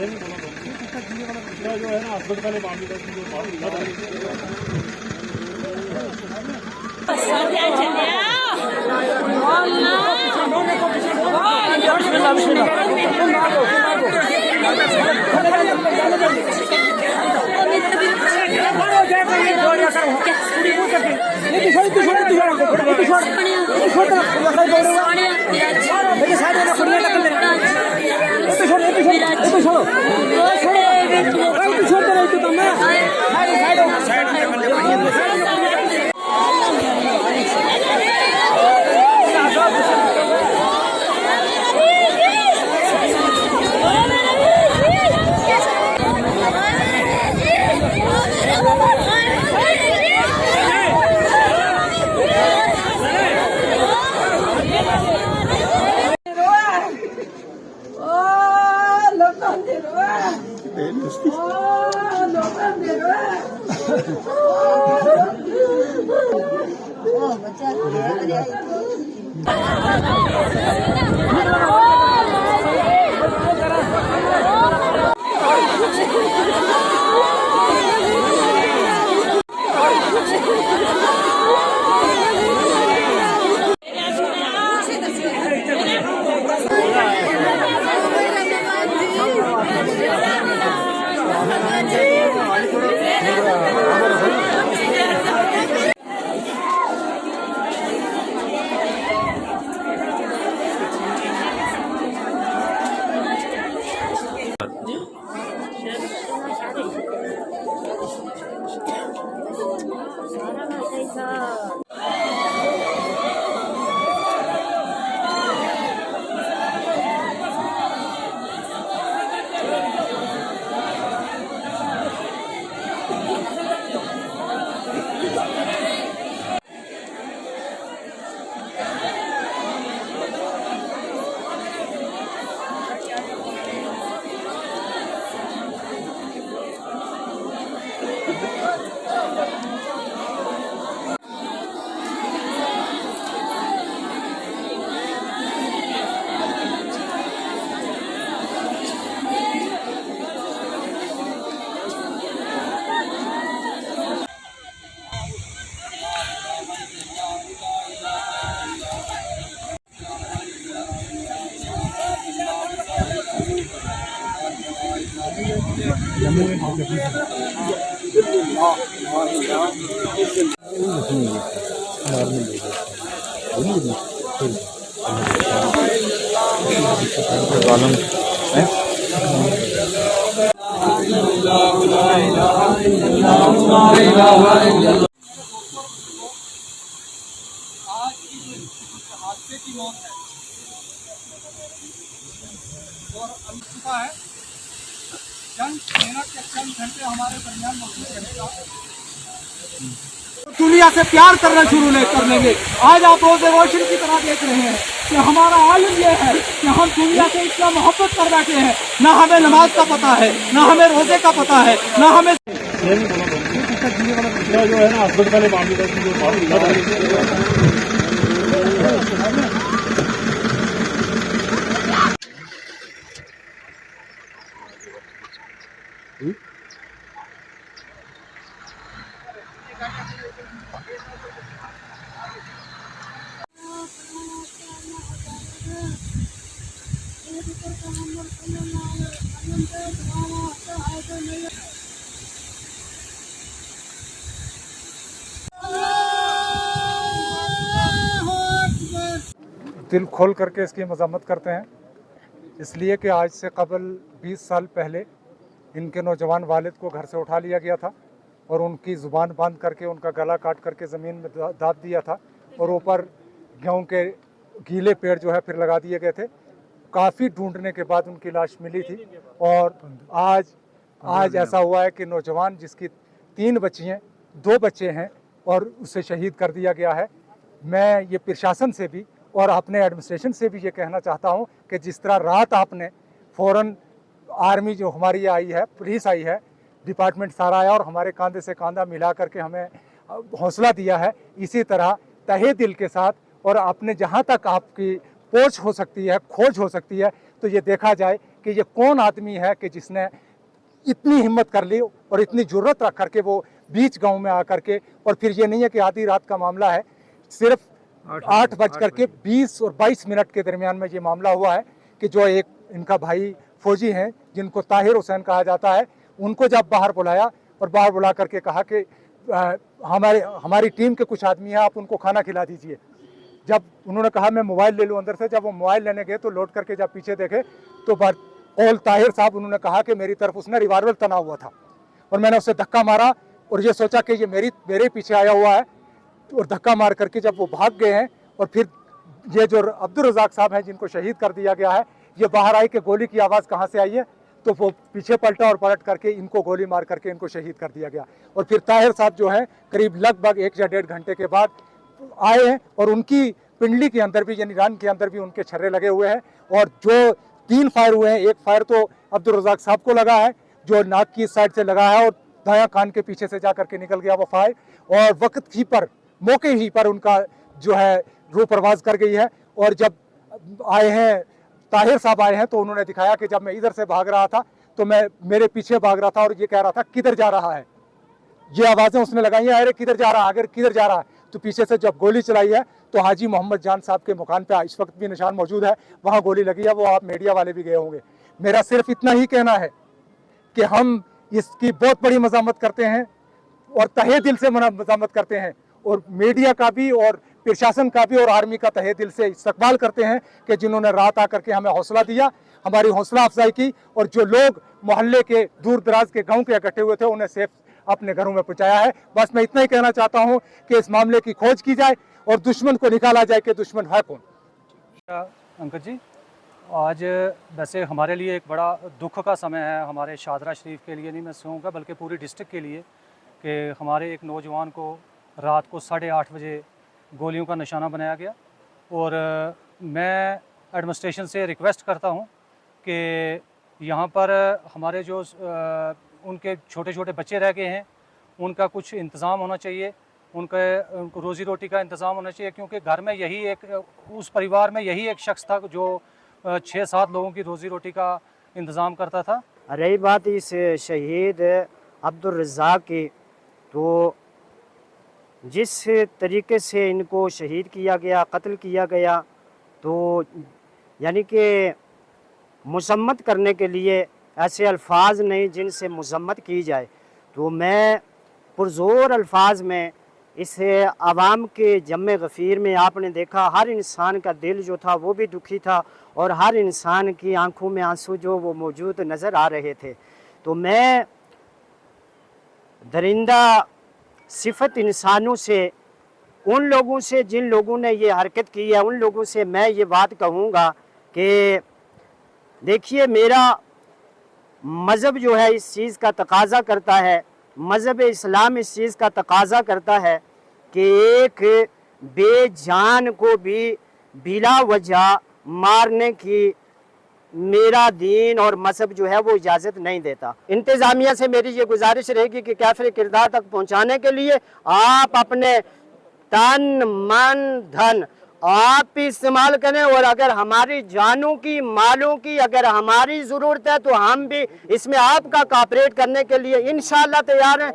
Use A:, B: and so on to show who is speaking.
A: जो है ना हस्बैंड वाले मामले का
B: हादसे की मौत है और अनुष्ठा है। जंग सेना के चंद घंटे हमारे दरमियान मौजूद रहेगा। दुनिया से प्यार करना शुरू नहीं कर लेंगे। आज आप रोजे रोशन की तरह देख रहे हैं कि हमारा आलम यह है कि हम दुनिया से इतना मोहब्बत कर बैठे हैं, ना हमें नमाज का पता है, ना हमें रोजे का पता है, ना हमें
A: जो है ना हस्बैंड वाले मामले का
C: दिल खोल करके इसकी मज़म्मत करते हैं, इसलिए कि आज से कबल 20 साल पहले इनके नौजवान वालिद को घर से उठा लिया गया था और उनकी ज़ुबान बंद करके उनका गला काट करके ज़मीन में दाब दिया था और ऊपर गेहूं के गीले पेड़ जो है फिर लगा दिए गए थे। काफ़ी ढूंढने के बाद उनकी लाश मिली थी और आज ऐसा हुआ है कि नौजवान जिसकी 3 बच्ची हैं, 2 बच्चे हैं और उसे शहीद कर दिया गया है। मैं ये प्रशासन से भी और अपने एडमिनिस्ट्रेशन से भी ये कहना चाहता हूँ कि जिस तरह रात आपने फ़ौरन आर्मी जो हमारी आई है, पुलिस आई है, डिपार्टमेंट सारा आया और हमारे कंधे से कंधा मिला करके हमें हौसला दिया है, इसी तरह तहे दिल के साथ और अपने जहाँ तक आपकी पहुँच हो सकती है, खोज हो सकती है, तो ये देखा जाए कि ये कौन आदमी है कि जिसने इतनी हिम्मत कर ली और इतनी जुर्रत रख करके वो बीच गांव में आकर के, और फिर ये नहीं है कि आधी रात का मामला है, सिर्फ 8:20 और 22 मिनट के दरमियान में ये मामला हुआ है कि जो एक इनका भाई फौजी हैं जिनको ताहिर हुसैन कहा जाता है, उनको जब बाहर बुलाया और बाहर बुला करके कहा कि हमारी टीम के कुछ आदमी हैं, आप उनको खाना खिला दीजिए। जब उन्होंने कहा मैं मोबाइल ले लूँ अंदर से, जब वो मोबाइल लेने गए तो लौट करके जब पीछे देखे तो कौल ताहिर साहब, उन्होंने कहा कि मेरी तरफ उसने रिवाल्वर तना हुआ था और मैंने उससे धक्का मारा और ये सोचा कि ये मेरे पीछे आया हुआ है, और धक्का मार करके जब वो भाग गए हैं, और फिर ये जो अब्दुल रज़ाक साहब हैं जिनको शहीद कर दिया गया है, ये बाहर आए कि गोली की आवाज़ कहाँ से आई है, तो वो पीछे पलटा और पलट करके इनको गोली मार करके इनको शहीद कर दिया गया। और फिर ताहिर साहब जो है करीब लगभग 1 या 1.5 घंटे के बाद आए हैं और उनकी पिंडली के अंदर भी यानी रान के अंदर भी उनके छर्रे लगे हुए हैं, और जो 3 फायर हुए हैं, एक फायर तो अब्दुल रज़ाक साहब को लगा है जो नाक की साइड से लगा है और दायां कान के पीछे से जा करके निकल गया वो फायर, और वक्त ही पर मौके ही पर उनका जो है रूह परवाज कर गई है। और जब आए हैं ताहिर साहब आए हैं तो उन्होंने दिखाया कि जब मैं इधर से भाग रहा था तो मैं मेरे पीछे भाग रहा था और ये कह रहा था किधर जा रहा है, ये आवाज़ें उसने लगाई हैं, अरे किधर जा रहा है, अगर किधर जा रहा है। तो पीछे से जब गोली चलाई है तो हाजी मोहम्मद जान साहब के मकान पे इस वक्त भी निशान मौजूद है, वहाँ गोली लगी है, वो आप मीडिया वाले भी गए होंगे। मेरा सिर्फ इतना ही कहना है कि हम इसकी बहुत बड़ी मज़ामत करते हैं और तहे दिल से मज़ामत करते हैं, और मीडिया का भी और प्रशासन का भी और आर्मी का तहे दिल से इस्तकबाल करते हैं कि जिन्होंने रात आकर के हमें हौसला दिया, हमारी हौसला अफजाई की, और जो लोग मोहल्ले के दूर दराज के गाँव के इकट्ठे हुए थे उन्हें सेफ अपने घरों में पहुंचाया है। बस मैं इतना ही कहना चाहता हूं कि इस मामले की खोज की जाए और दुश्मन को निकाला जाए कि दुश्मन है कौन।
D: अंकल जी, आज वैसे हमारे लिए एक बड़ा दुख का समय है, हमारे शादरा शरीफ के लिए नहीं मैं कहूँगा बल्कि पूरी डिस्ट्रिक्ट के लिए, कि हमारे एक नौजवान को रात को 8:30 बजे गोलियों का निशाना बनाया गया। और मैं एडमिनिस्ट्रेशन से रिक्वेस्ट करता हूँ कि यहाँ पर हमारे जो उनके छोटे छोटे बच्चे रह गए हैं उनका कुछ इंतज़ाम होना चाहिए, उनको रोज़ी रोटी का इंतज़ाम होना चाहिए, क्योंकि घर में यही एक उस परिवार में यही एक शख्स था जो 6-7 लोगों की रोज़ी रोटी का इंतज़ाम करता था।
E: रही बात इस शहीद अब्दुल रज़ाक की, तो जिस तरीके से इनको शहीद किया गया, कत्ल किया गया, तो यानी कि मज़म्मत करने के लिए ऐसे अल्फाज नहीं जिनसे मज़म्मत की जाए। तो मैं पुरज़ोर अल्फाज में इस आवाम के जम्मे गफ़ीर में आपने देखा हर इंसान का दिल जो था वो भी दुखी था और हर इंसान की आंखों में आंसू जो वो मौजूद नज़र आ रहे थे। तो मैं दरिंदा सिफत इंसानों से, उन लोगों से जिन लोगों ने ये हरकत की है, उन लोगों से मैं ये बात कहूँगा कि देखिए, मेरा मज़हब जो है इस चीज़ का तकाज़ा करता है, मज़हब इस्लाम इस चीज़ का तकाज़ा करता है कि एक बेजान को भी बिला वजह मारने की मेरा दीन और मज़हब जो है वो इजाज़त नहीं देता। इंतज़ामिया से मेरी ये गुजारिश रहेगी कि काफ़िर किरदार तक पहुँचाने के लिए आप अपने तन मन धन आप इस्तेमाल करें, और अगर हमारी जानों की मालों की अगर हमारी ज़रूरत है तो हम भी इसमें आपका कॉपरेट करने के लिए इंशाअल्लाह तैयार हैं।